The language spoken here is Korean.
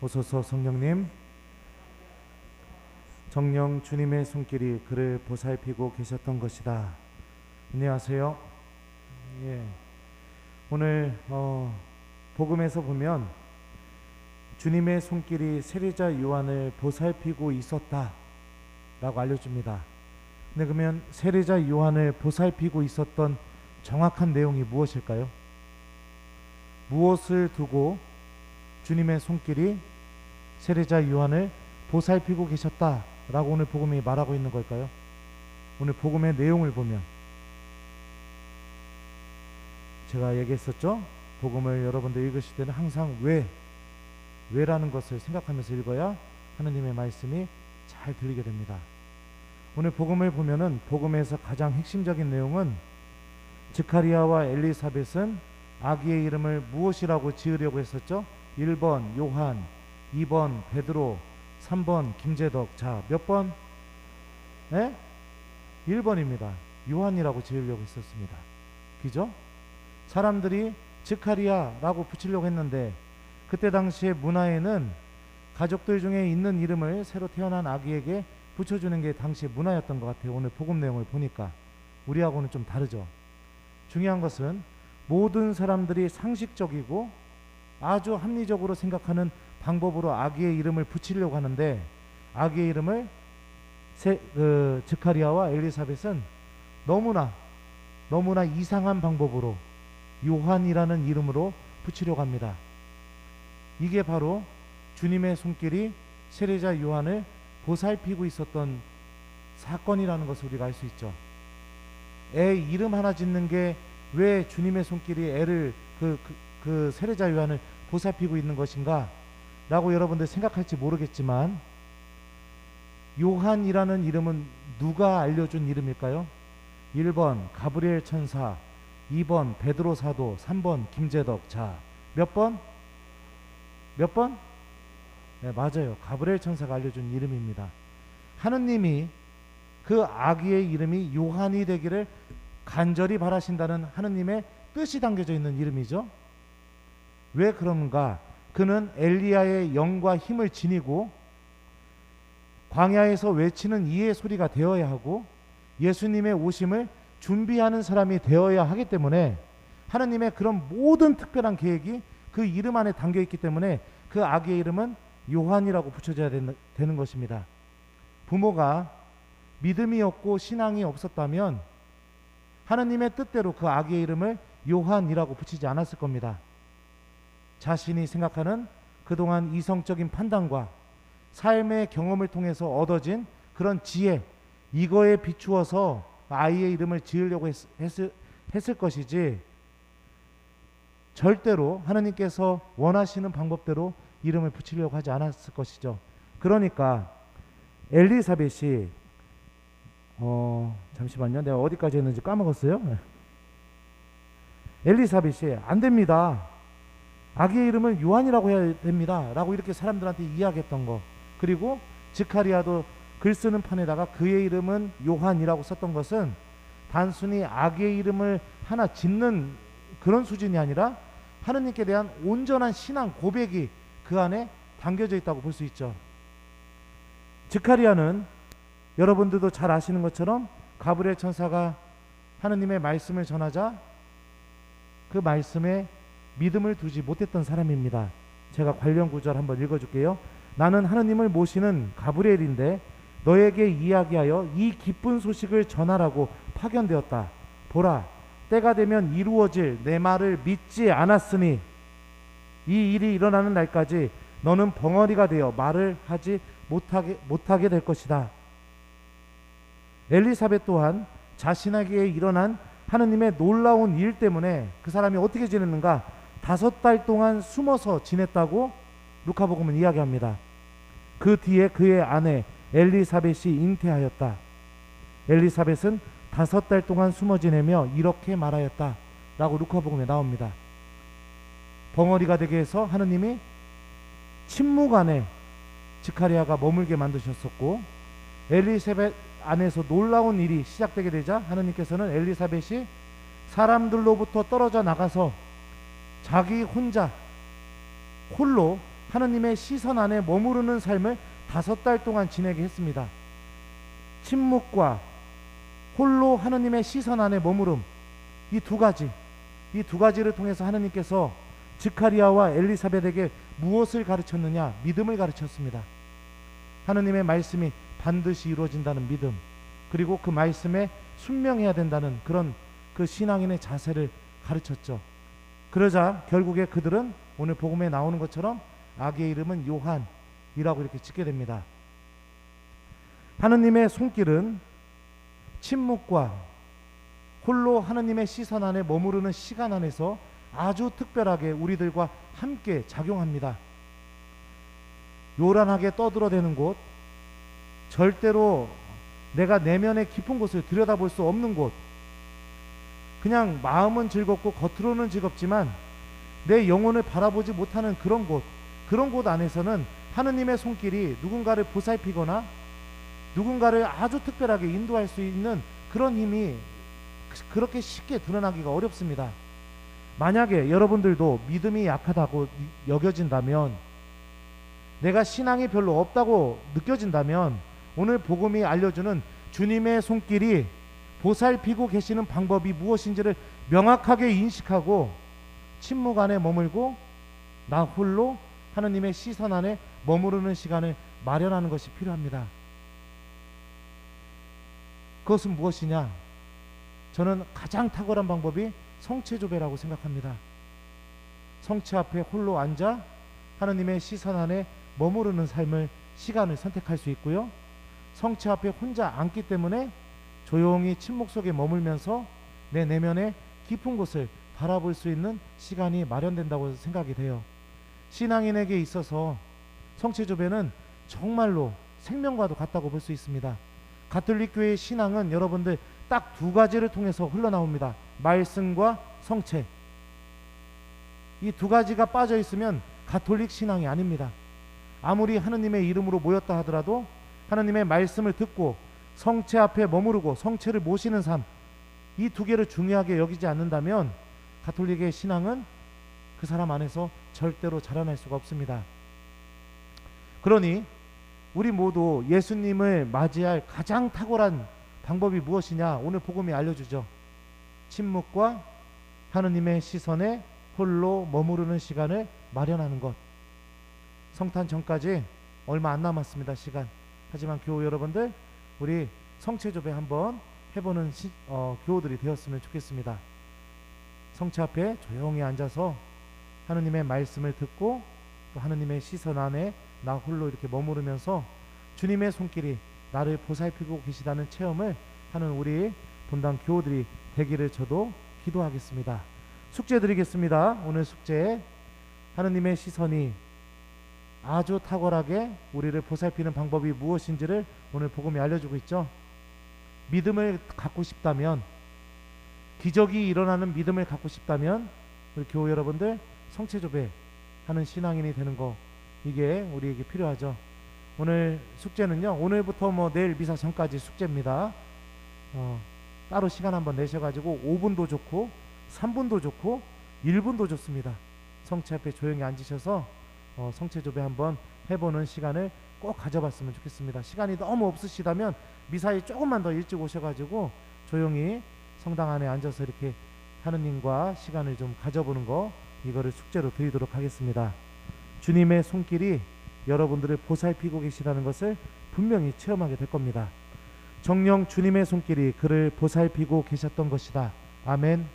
오소서. 성령님, 정령 주님의 손길이 그를 보살피고 계셨던 것이다. 안녕하세요. 예. 오늘 복음에서 보면 주님의 손길이 세례자 요한을 보살피고 있었다 라고 알려줍니다. 근데 그러면 세례자 요한을 보살피고 있었던 정확한 내용이 무엇일까요? 무엇을 두고 주님의 손길이 세례자 요한을 보살피고 계셨다 라고 오늘 복음이 말하고 있는 걸까요? 오늘 복음의 내용을 보면 제가 얘기했었죠? 복음을 여러분들 읽으실 때는 항상 왜라는 것을 생각하면서 읽어야 하느님의 말씀이 잘 들리게 됩니다. 오늘 복음을 보면은 복음에서 가장 핵심적인 내용은 스가랴와 엘리사벳은 아기의 이름을 무엇이라고 지으려고 했었죠? 1번 요한, 2번 베드로, 3번 김재덕. 자, 몇 번? 네? 1번입니다. 요한이라고 지으려고 했었습니다. 그죠? 사람들이 스가랴라고 붙이려고 했는데 그때 당시의 문화에는 가족들 중에 있는 이름을 새로 태어난 아기에게 붙여주는 게 당시의 문화였던 것 같아요. 오늘 복음 내용을 보니까 우리하고는 좀 다르죠. 중요한 것은 모든 사람들이 상식적이고 아주 합리적으로 생각하는 방법으로 아기의 이름을 붙이려고 하는데 아기의 이름을 스가랴와 엘리사벳은 너무나 이상한 방법으로 요한이라는 이름으로 붙이려고 합니다. 이게 바로 주님의 손길이 세례자 요한을 보살피고 있었던 사건이라는 것을 우리가 알 수 있죠. 애 이름 하나 짓는 게 왜 주님의 손길이 애를 그 세례자 요한을 보살피고 있는 것인가 라고 여러분들 생각할지 모르겠지만 요한이라는 이름은 누가 알려준 이름일까요? 1번 가브리엘 천사, 2번 베드로 사도, 3번 김재덕. 자, 몇 번? 몇 번? 네, 맞아요. 가브리엘 천사가 알려준 이름입니다. 하느님이 그 아기의 이름이 요한이 되기를 간절히 바라신다는 하느님의 뜻이 담겨져 있는 이름이죠. 왜 그런가? 그는 엘리야의 영과 힘을 지니고 광야에서 외치는 이의 소리가 되어야 하고 예수님의 오심을 준비하는 사람이 되어야 하기 때문에 하느님의 그런 모든 특별한 계획이 그 이름 안에 담겨 있기 때문에 그 아기의 이름은 요한이라고 붙여져야 되는 것입니다. 부모가 믿음이 없고 신앙이 없었다면 하느님의 뜻대로 그 아기의 이름을 요한이라고 붙이지 않았을 겁니다. 자신이 생각하는 그동안 이성적인 판단과 삶의 경험을 통해서 얻어진 그런 지혜, 이거에 비추어서 아이의 이름을 지으려고 했을 것이지 절대로 하느님께서 원하시는 방법대로 이름을 붙이려고 하지 않았을 것이죠. 그러니까 엘리사벳이 잠시만요. 내가 어디까지 했는지 까먹었어요. 엘리사벳이 안 됩니다. 아기의 이름을 요한이라고 해야 됩니다. 라고 이렇게 사람들한테 이야기했던 거. 그리고 스가랴도 글 쓰는 판에다가 그의 이름은 요한이라고 썼던 것은 단순히 아기의 이름을 하나 짓는 그런 수준이 아니라 하느님께 대한 온전한 신앙 고백이 그 안에 담겨져 있다고 볼 수 있죠. 스가랴는 여러분들도 잘 아시는 것처럼 가브리엘 천사가 하느님의 말씀을 전하자 그 말씀에 믿음을 두지 못했던 사람입니다. 제가 관련 구절 한번 읽어줄게요. 나는 하느님을 모시는 가브리엘인데 너에게 이야기하여 이 기쁜 소식을 전하라고 파견되었다. 보라, 때가 되면 이루어질 내 말을 믿지 않았으니 이 일이 일어나는 날까지 너는 벙어리가 되어 말을 하지 못하게 될 것이다. 엘리사벳 또한 자신에게 일어난 하느님의 놀라운 일 때문에 그 사람이 어떻게 지냈는가? 5달 동안 숨어서 지냈다고 루카복음은 이야기합니다. 그 뒤에 그의 아내 엘리사벳이 잉태하였다. 엘리사벳은 5달 동안 숨어 지내며 이렇게 말하였다 라고 루카복음에 나옵니다. 벙어리가 되게 해서 하느님이 침묵 안에 스가랴가 머물게 만드셨었고 엘리사벳 안에서 놀라운 일이 시작되게 되자 하느님께서는 엘리사벳이 사람들로부터 떨어져 나가서 자기 혼자 홀로 하느님의 시선 안에 머무르는 삶을 5달 동안 지내게 했습니다. 침묵과 홀로 하느님의 시선 안에 머무름, 이 두 가지를 통해서 하느님께서 스가랴와 엘리사벳에게 무엇을 가르쳤느냐? 믿음을 가르쳤습니다. 하느님의 말씀이 반드시 이루어진다는 믿음, 그리고 그 말씀에 순명해야 된다는 그런 그 신앙인의 자세를 가르쳤죠. 그러자 결국에 그들은 오늘 복음에 나오는 것처럼 아기의 이름은 요한이라고 이렇게 짓게 됩니다. 하느님의 손길은 침묵과 홀로 하느님의 시선 안에 머무르는 시간 안에서 아주 특별하게 우리들과 함께 작용합니다. 요란하게 떠들어대는 곳, 절대로 내가 내면의 깊은 곳을 들여다볼 수 없는 곳, 그냥 마음은 즐겁고 겉으로는 즐겁지만 내 영혼을 바라보지 못하는 그런 곳 안에서는 하느님의 손길이 누군가를 보살피거나 누군가를 아주 특별하게 인도할 수 있는 그런 힘이 그렇게 쉽게 드러나기가 어렵습니다. 만약에 여러분들도 믿음이 약하다고 여겨진다면, 내가 신앙이 별로 없다고 느껴진다면, 오늘 복음이 알려주는 주님의 손길이 보살피고 계시는 방법이 무엇인지를 명확하게 인식하고 침묵 안에 머물고 나 홀로 하느님의 시선 안에 머무르는 시간을 마련하는 것이 필요합니다. 그것은 무엇이냐? 저는 가장 탁월한 방법이 성체조배라고 생각합니다. 성체 앞에 홀로 앉아 하느님의 시선 안에 머무르는 시간을 선택할 수 있고요. 성체 앞에 혼자 앉기 때문에 조용히 침묵 속에 머물면서 내 내면의 깊은 곳을 바라볼 수 있는 시간이 마련된다고 생각이 돼요. 신앙인에게 있어서 성체조배는 정말로 생명과도 같다고 볼 수 있습니다. 가톨릭 교회의 신앙은 여러분들 딱 2가지를 통해서 흘러나옵니다. 말씀과 성체. 이 2가지가 빠져 있으면 가톨릭 신앙이 아닙니다. 아무리 하느님의 이름으로 모였다 하더라도 하느님의 말씀을 듣고 성체 앞에 머무르고 성체를 모시는 삶, 이 2개를 중요하게 여기지 않는다면 가톨릭의 신앙은 그 사람 안에서 절대로 자라날 수가 없습니다. 그러니 우리 모두 예수님을 맞이할 가장 탁월한 방법이 무엇이냐? 오늘 복음이 알려주죠. 침묵과 하느님의 시선에 홀로 머무르는 시간을 마련하는 것. 성탄 전까지 얼마 안 남았습니다. 시간. 하지만 교우 여러분들, 우리 성체조배 한번 해보는 교우들이 되었으면 좋겠습니다. 성체 앞에 조용히 앉아서 하느님의 말씀을 듣고 또 하느님의 시선 안에 나 홀로 이렇게 머무르면서 주님의 손길이 나를 보살피고 계시다는 체험을 하는 우리 본당 교우들이 되기를 저도 기도하겠습니다. 숙제 드리겠습니다. 오늘 숙제, 하느님의 시선이 아주 탁월하게 우리를 보살피는 방법이 무엇인지를 오늘 복음이 알려주고 있죠. 믿음을 갖고 싶다면, 기적이 일어나는 믿음을 갖고 싶다면 우리 교우 여러분들 성체조배 하는 신앙인이 되는 거, 이게 우리에게 필요하죠. 오늘 숙제는요, 오늘부터 내일 미사 전까지 숙제입니다. 따로 시간 한번 내셔가지고 5분도 좋고 3분도 좋고 1분도 좋습니다. 성체 앞에 조용히 앉으셔서 성체조배 한번 해보는 시간을 꼭 가져봤으면 좋겠습니다. 시간이 너무 없으시다면 미사에 조금만 더 일찍 오셔가지고 조용히 성당 안에 앉아서 이렇게 하느님과 시간을 좀 가져보는 거, 이거를 숙제로 드리도록 하겠습니다. 주님의 손길이 여러분들을 보살피고 계시다는 것을 분명히 체험하게 될 겁니다. 정녕 주님의 손길이 그를 보살피고 계셨던 것이다. 아멘.